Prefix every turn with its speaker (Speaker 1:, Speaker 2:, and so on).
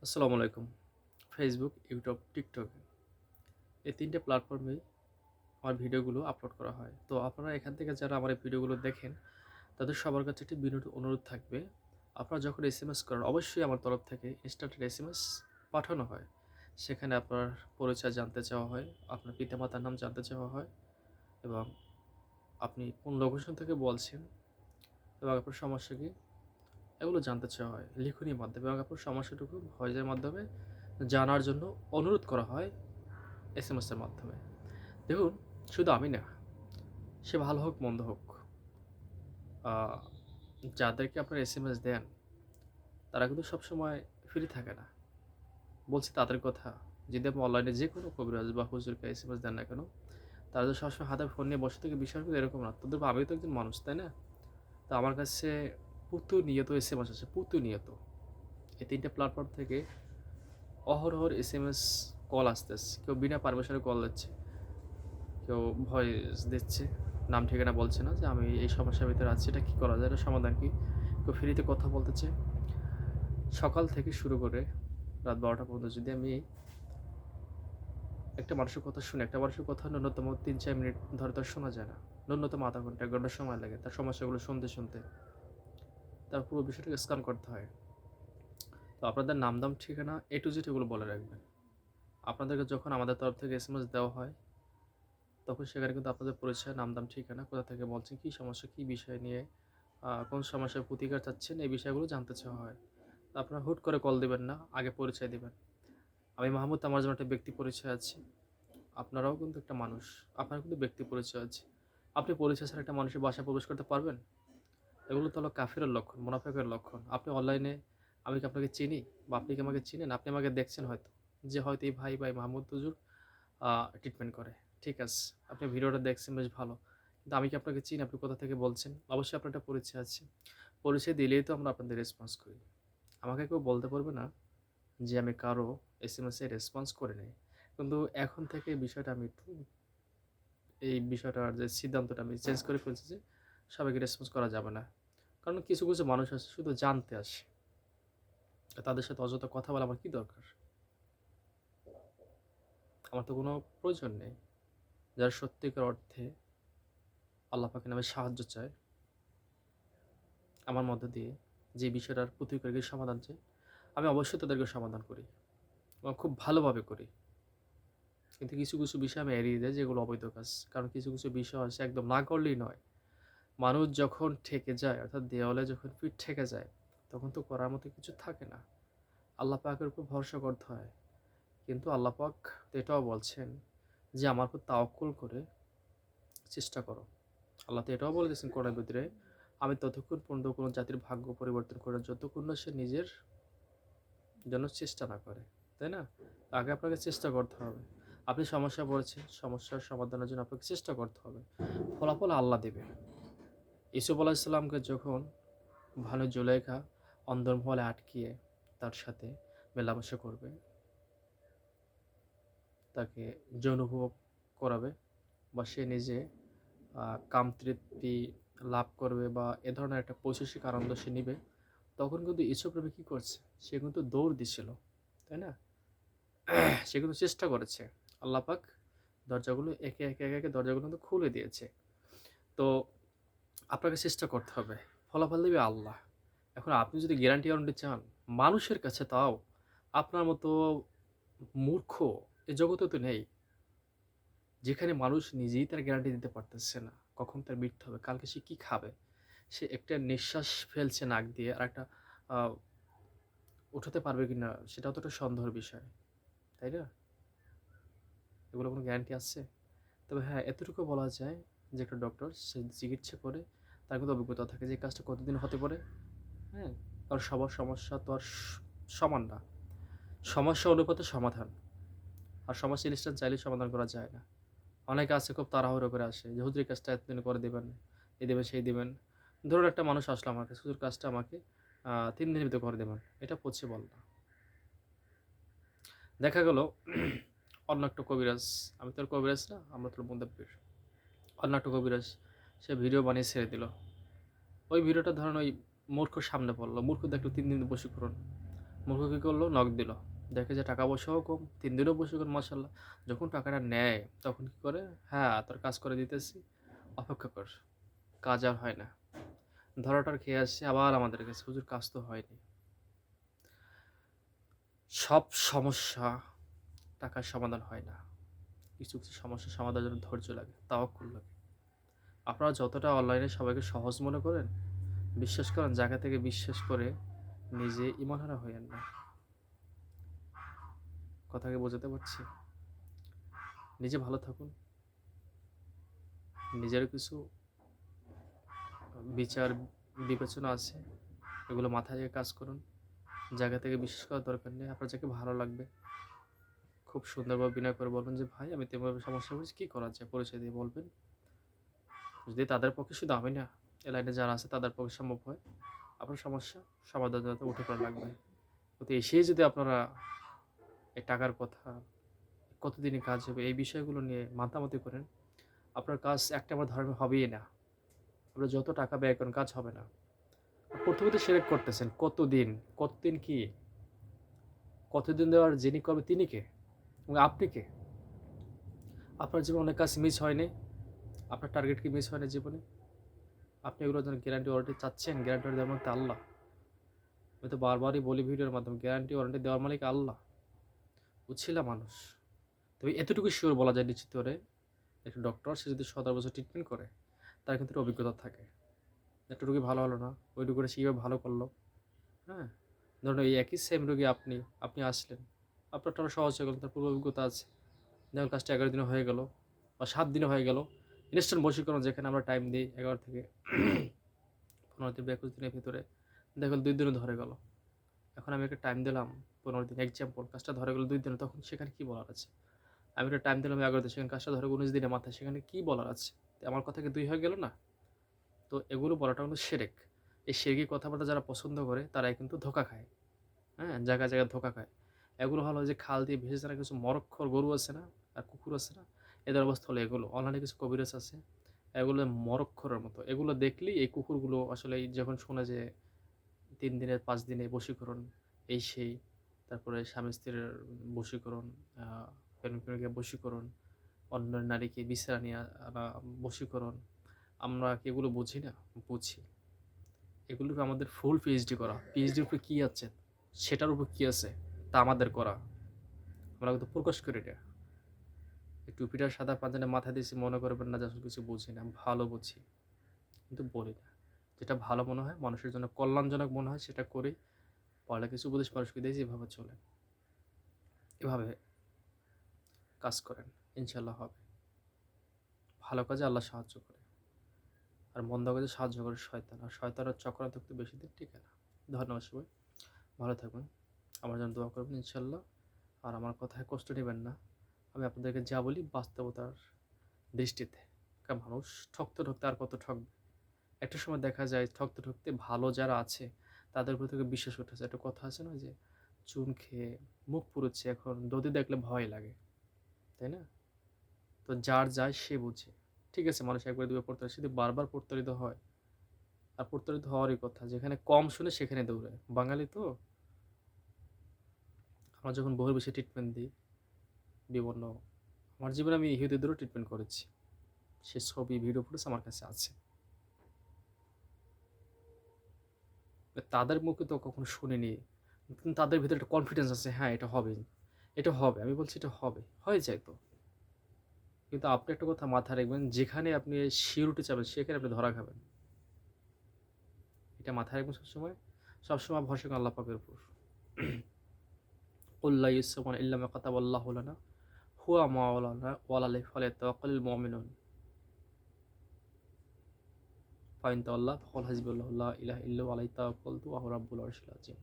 Speaker 1: আসসালামু আলাইকুম। Facebook, YouTube, TikTok এই ৩ টে প্ল্যাটফর্মেই আমার ভিডিওগুলো আপলোড করা হয়। তো আপনারা এখান থেকে যারা আমার এই ভিডিওগুলো দেখেন, তাদের সবার কাছে একটি বিনীত অনুরোধ থাকবে। আপনারা যখন এসএমএস করেন, অবশ্যই আমার তরফ থেকে ইনস্ট্যান্ট এসএমএস পাঠানো হয়। সেখানে আপনার পরিচয় জানতে চাওয়া হয়, আপনার পিতামাতার নাম জানতে চাওয়া হয় এবং আপনি কোন লোকেশন থেকে বলছেন এবং আপনার সমস্যা কি, এগুলো জানতে চাওয়া হয় লিখনির মাধ্যমে এবং আপনার সমস্যাটুকু ভয়েসের মাধ্যমে জানার জন্য অনুরোধ করা হয় এসএমএসের মাধ্যমে। দেখুন, শুধু আমি না, সে ভালো হোক মন্দ হোক, আ যাদেরকে আপনারা এসএমএস দেন, তারা কিন্তু সবসময় ফ্রি থাকে না। বলছি তাদের কথা। যদি আপনি অনলাইনে যেকোনো কবিরাজ বা হুজুরকে এসএমএস দেন না কেন, তারা যে সবসময় হাতে ফোন নিয়ে বসে থেকে বিষয় কিন্তু এরকম না। তোদের আমিও তো একজন মানুষ, তাই না? তো আমার কাছে প্রতিনিয়ত এসএমএস আসে, প্রতিনিয়ত। এই ৩ টে প্ল্যাটফর্ম থেকে অহরহ এসএমএস কল আসতেছে। কেউ বিনা পারমিশনে কল দিচ্ছে। কেউ ভয়েস দিচ্ছে, নাম ঠিকানা বলছে না যে আমি এই সমস্যার ভিতরে আছি, এটা কী করা যায়? এটার সমাধান কি? কেউ ফ্রিতে কথা বলতে চায়। সকাল থেকে শুরু করে রাত ১২টা পর্যন্ত যদি আমি একটা মানুষের কথা শুনি, একটা মানুষের কথা ন্যূনতম ৩-৪ মিনিট ধরে তো আর শোনা যায় না। ন্যূনতম ০.৫ ঘন্টা ১ ঘন্টা সময় লাগে তার সমস্যাগুলো শুনতে। তার পুরো বিষয়টাকে স্ক্যান করতে হয়। তো আপনাদের নাম, দাম, ঠিকানা A to Z এগুলো বলে রাখবেন। আপনাদেরকে যখন আমাদের তরফ থেকে এসএমএস দেওয়া হয়, তখন সেখানে কিন্তু আপনাদের পরিচয়, নাম, দাম, ঠিকানা, কোথা থেকে বলছেন, কী সমস্যা, কী বিষয় নিয়ে, কোন সমস্যার প্রতিকার চাচ্ছেন, এই বিষয়গুলো জানতে চাওয়া হয়। তো আপনারা হুট করে কল দিবেন না, আগে পরিচয় দিবেন। আমি মাহমুদ, আমার জন্য একটা ব্যক্তি পরিচয় আছে। আপনারাও কিন্তু একটা মানুষ। আপনার কিন্তু ব্যক্তি পরিচয় আছে। আপনি পরিচয় ছাড়া একটা মানুষের বাসায় প্রবেশ করতে পারবেন? এগুলো তো হলো কাফিরের লক্ষণ, মুনাফিকের লক্ষণ। আপনি অনলাইনে আমি কি আপনাকে চিনি বা আপনি কি আমাকে চিনেন? আপনি আমাকে দেখছেন হয়তো। যে হয়তো এই ভাই বা এই মাহমুদ হুজুর ট্রিটমেন্ট করে। ঠিক আছে। আপনি ভিডিওটা দেখছেন বেশ ভালো। কিন্তু আমি কি আপনাকে চিনি? আপনি কোথা থেকে বলছেন? অবশ্যই আপনার একটা পরিচয় আছে। পরিচয় দিলেই তো আমরা আপনাদের রেসপন্স করি। আমাকে কেউ বলতে পারবে না যে আমি কারো এসএমএস এ রেসপন্স করি নাই। কিন্তু এখন থেকে বিষয়টা আমি একটু এই বিষয়টার যে সিদ্ধান্তটা আমি চেঞ্জ করে ফেলছি যে সবাইকে রেসপন্স করা যাবে না। কারণ কিছু মানুষ আছে শুধু জানতে আসে। তাদের সাথে অযথা কথা বলা আমার কি দরকার? আমার তো কোনো প্রয়োজন নেই। যারা সত্যিকার অর্থে আল্লাহ পাকের নামে সাহায্য চায় আমার মধ্য দিয়ে, যে বিষয়টার প্রতিকারী সমাধান চাই, আমি অবশ্যই তাদেরকে সমাধান করি এবং খুব ভালোভাবে করি। কিন্তু কিছু বিষয় আমি এড়িয়ে যাই যেগুলো অবৈধ কাজ। কারণ কিছু বিষয় আছে একদম না করলেই নয়। মানুষ যখন ঠেকে যায়, অর্থাৎ দেওয়ালে যখন পিঠ ঠেকে যায়, তখন তো করার মতো কিছু থাকে না। আল্লাহ পাকের উপর ভরসা করতে হয়। কিন্তু আল্লাহ পাক তো এটাও বলছেন যে, আমার উপর তাওয়াক্কুল করে চেষ্টা করো। আল্লাহ তো এটাও বলে দিয়েছেন কোরআনের ভিতরে, আমি ততক্ষণ পর্যন্ত কোনো জাতির ভাগ্য পরিবর্তন করি না, যতক্ষণ না সে নিজের জন্য চেষ্টা না করে। তাই না? আগে আপনাকে চেষ্টা করতে হবে। আপনি সমস্যায় পড়েছেন, সমস্যার সমাধানের জন্য আপনাকে চেষ্টা করতে হবে। ফলাফল আল্লাহ দেবে। ইউসুফ আলাইহিস সালামকে যখন ভানু জুলেখা অন্দরমহলে আটকিয়ে তার সাথে মেলামেশা করবে, তাকে যৌন উপভোগ করাবে বা সে নিজে কামতৃপ্তি লাভ করবে বা এ ধরনের একটা পৈশাসিক আনন্দ সে নিবে, তখন কিন্তু ইসুফ নবী কী করছে? সে কিন্তু দৌড় দিছিল। তাই না? সে কিন্তু চেষ্টা করেছে। আল্লাহ পাক দরজাগুলো একে একে দরজাগুলো কিন্তু খুলে দিয়েছে। তো আপনাকে চেষ্টা করতে হবে। ফলাফল দিবে আল্লাহ। এখন আপনি যদি গ্যারান্টি চান মানুষের কাছে, তাও আপনার মতো মূর্খ এ জগতে তো নেই। যেখানে মানুষ নিজেই তার গ্যারান্টি দিতে পারতেছে না, কখন তার মৃত্যু হবে, কালকে সে কি খাবে? সে একটা নিঃশ্বাস ফেলছে নাক দিয়ে, আরেকটা আ উঠাতে পারবে কিনা সেটাও তো একটা সন্দেহের বিষয়। তাই না? এগুলোর কোনো গ্যারান্টি আছে? তবে হ্যাঁ, এতটুকু বলা যায় যে একটা ডক্টর সে চিকিৎসা করে, তার কিন্তু অভিজ্ঞতা থাকে যে এই কাজটা কতদিন হতে পারে, হ্যাঁ? কারণ সবার সমস্যা তো আর সমান না। সমস্যা অনুপাতে সমাধান। আর সমস্যা ইনস্ট্যান্ট চাইলেই সমাধান করা যায় না। অনেকে আছে খুব তাড়াহুড়ো করে আসে যে, "হুজুর এই কাজটা এতদিনে করে দিবেন, এই দিবেন, সেই দিবেন।" ধরুন একটা মানুষ আসলো আমার কাছে, "হুজুর কাজটা আমাকে ৩ দিনের ভিতরে করে দিবেন।" এটা পসিবল না। দেখা গেল অন্য একটা কবিরাজ, আমি তো আর কবিরাজ না, আমরা তো মুদাব্বির। অন্য একটা কবিরাজ সে ভিডিও বানিয়ে ছেড়ে দিল। ওই ভিডিওটা ধরেন ওই মূর্খ সামনে পড়ল। মূর্খ দেখলো ৩ দিন প্রশিক্ষণ। মূর্খ কী করলো, নক দিল, দেখে যে টাকা পয়সাও কম, 3 দিনও বসে করেন মাসাল্লাহ। যখন টাকাটা নেয় তখন কী করে, হ্যাঁ তোর কাজ করে দিতেছি, অপেক্ষা কর। কাজ আর হয় না, ধরাটার খেয়ে আসছে আবার আমাদের কাছে, হুজুর কাজ তো হয়নি। সব সমস্যা টাকার সমাধান হয় না, কিছু কিছু সমস্যার সমাধানের জন্য ধৈর্য লাগে, তাওয়াক্কুল লাগে। আপনারা যতটা অনলাইনে সবাইকে সহজ মনে করেন, বিশ্বাস করেন জায়গা থেকে বিশ্বাস করে নিজে ইমানহারা হইয়েন না। কথাকে বোঝাতে পারছি? নিজে ভালো থাকুন, নিজের কিছু বিচার বিবেচনা আছে, এগুলো মাথায় রেখে কাজ করুন। জায়গা থেকে বিশ্বাস করার দরকার নেই। আপনার যাকে ভালো লাগবে খুব সুন্দরভাবে বিনয় করে বলবেন যে ভাই আমি তেমনভাবে সমস্যা হয়েছে, কী করা যায় পরিচয় দিয়ে বলবেন। যদি তাদের পক্ষে, শুধু আমি না, এ লাইনে যারা আছে তাদের পক্ষে সম্ভব হয়, আপনার সমস্যা সমাধান যাতে উঠে পড়া লাগবে। তো এসেই যদি আপনারা এই টাকার কথা, কতদিনে কাজ হবে, এই বিষয়গুলো নিয়ে মাতামাতি করেন, আপনার কাজ একটা আমার ধর্মে হবেই না। আপনি যত টাকা ব্যয় করেন কাজ হবে না। প্রথমে তো শিরক করতেছেন, কতদিন, কতদিন কি, কতদিন দেওয়ার যিনি করবে তিনি কে, এবং আপনি কে? আপনার জীবনে অনেক কাজ মিস হয়নি, আপনার টার্গেট কি মিস হয়নি জীবনে? আপনি এগুলো যেন গ্যারান্টি ওয়ারেন্টি চাচ্ছেন, গ্যারান্টি দেওয়ার মালিক আল্লাহ। আমি তো বারবারই বলি ভিডিওর মাধ্যমে, গ্যারান্টি ওয়ারেন্টি দেওয়ার মালিক আল্লাহ, বুঝছিলাম মানুষ। তবে এতটুকু শিওর বলা যায় নিশ্চিত করে, একটা ডক্টর সে যদি 17 বছর ট্রিটমেন্ট করে, তার কিন্তু অভিজ্ঞতা থাকে। একটা রোগী ভালো হলো না, ওই রোগীটা সে কীভাবে ভালো করলো। হ্যাঁ, ধরুন এই একই সেম রোগী আপনি আপনি আসলেন, আপনারটা আরও সহজ হয়ে গেল, তার পূর্ব অভিজ্ঞতা আছে। দেখুন কাজটা 11 দিনে হয়ে গেল বা 7 দিনে হয়ে গেল। ইনস্ট্যান্ট বশীকরণ যেখানে আমরা টাইম দিই 11 থেকে 15 দিন বা 21 দিনের ভিতরে, দেখুন 2 দিনে ধরে গেল। এখন আমি একটা টাইম দিলাম 15 দিন, এক্সাম্পল কাজটা ধরে গেল 2 দিনে, তখন সেখানে কী বলার আছে? আমি একটা টাইম দিলাম 11 দিন, সেখানে কাজটা ধরে 19 দিনের মাথায়, সেখানে কী বলার আছে? আমার কথা কি 2 হয়ে গেল না? তো এগুলো বলাটা কিন্তু শিরক। এই শিরকি কথাবার্তা যারা পছন্দ করে তারাই কিন্তু ধোঁকা খায়। হ্যাঁ? জায়গায়, জায়গায় ধোঁকা খায়। এগুলো হলো যে খাল দিয়ে ভেসে যারা কিছু মরক্খর গরু আছে না? আর কুকুর আছে না? এদের অবস্থা হলো এগুলো। অনলাইনে কিছু কবিরাজ আছে। এগুলো মরক্খরের মতো। এগুলো দেখলেই এই কুকুরগুলো আসলে এই যখন শোনে যে ৩ দিনে ৫ দিনে বশীকরণ, এই সেই, তারপরে স্বামী-স্ত্রীর বশীকরণ, আ প্রেমিক-প্রেমিকার বশীকরণ, অন্য নারীকে বিছানা নিয়ে আনা বশীকরণ। আমরা কি এগুলো বুঝি না? বুঝি। এগুলোর উপর আমাদের ফুল পিএইচডি করা। পিএইচডির উপরে কি আছে? সেটার উপর কি আছে? তা আমাদের করা। আমরা কিন্তু প্রকাশ করি না। এই টুপিটা সাদা পাঞ্জাবিটা মাথায় দিয়েছি মনে করবেন না যে আসলে কিছু বুঝি না। ভালো বুঝি। কিন্তু বলি না। যেটা ভালো মনে হয়, মানুষের জন্য কল্যাণজনক মনে হয় সেটা করি। পারলে কিছু উপদেশ মানুষকে দিয়েছি, এভাবে চলেন। এভাবে কাজ করেন। ইনশাআল্লাহ হবে। ভালো কাজে আল্লাহ সাহায্য করে। আর মন্দ কাজে সাহায্য করে শয়তান। আর শয়তানের চক্রান্ত বেশিদিন টিকে না। ধন্যবাদ সবাই। ভালো থাকবেন। আমার জন্য দোয়া করবেন ইনশাআল্লাহ। আর আমার কথায় কষ্ট নেবেন না। আমি আপনাদেরকে যা বলি বাস্তবতার দৃষ্টিতে। কারণ মানুষ ঠকতে, ঠকতে আর কত ঠকবে? একটা সময় দেখা যায় ঠকতে, ঠকতে ভালো যারা আছে তাদের উপর থেকে বিশ্বাস উঠেছে। একটা কথা আছে না যে, চুন খেয়ে মুখ পুড়েছে, এখন নদী দেখলে ভয় লাগে। তাই না? তো যার যায় সে বুঝে। ঠিক আছে, মানুষ একবার দুইবার প্রতারিত, যদি বারবার প্রতারিত হয়, আর প্রতারিত হওয়ারই কথা। যেখানে কম শুনে সেখানে দৌড়ায়। বাঙালি তো, আমরা যখন বহির্বিশ্বে ট্রিটমেন্ট দিই, বিভিন্ন, আমার জীবনে আমি ইহুদিদেরও ট্রিটমেন্ট করেছি। সে ছবি, ভিডিও ফুটেজ আমার কাছে আছে। তাদের মুখে তো কখনো শুনিনি। কিন্তু তাদের ভিতরে একটা কনফিডেন্স আছে, হ্যাঁ এটা হবেই। এটা হবে। আমি বলছি এটা হবে। হয়ে যায় তো। কিন্তু আপনি একটা কথা মাথায় রাখবেন, যেখানে আপনি সিউরিটি চাবেন সেখানে আপনি ধরা খাবেন। এটা মাথায় রাখবেন সবসময়। সবসময় ভরসা করেন আল্লাহ পাকের উপর। কুল লা ইউসিবুনা ইল্লা মা কাতাবাল্লাহু লানা হুয়া মাওলানা ওয়া আলাইহি ফালিয়াতাওয়াক্কালুল মুমিনুন। ফাইন তাওয়াল্লাহ ফাকুল হাসবিয়াল্লাহু লা ইলাহা ইল্লা হুয়া আলাইহি তাওয়াক্কালতু ওয়া হুয়া রাব্বুল আরশিল আযীম।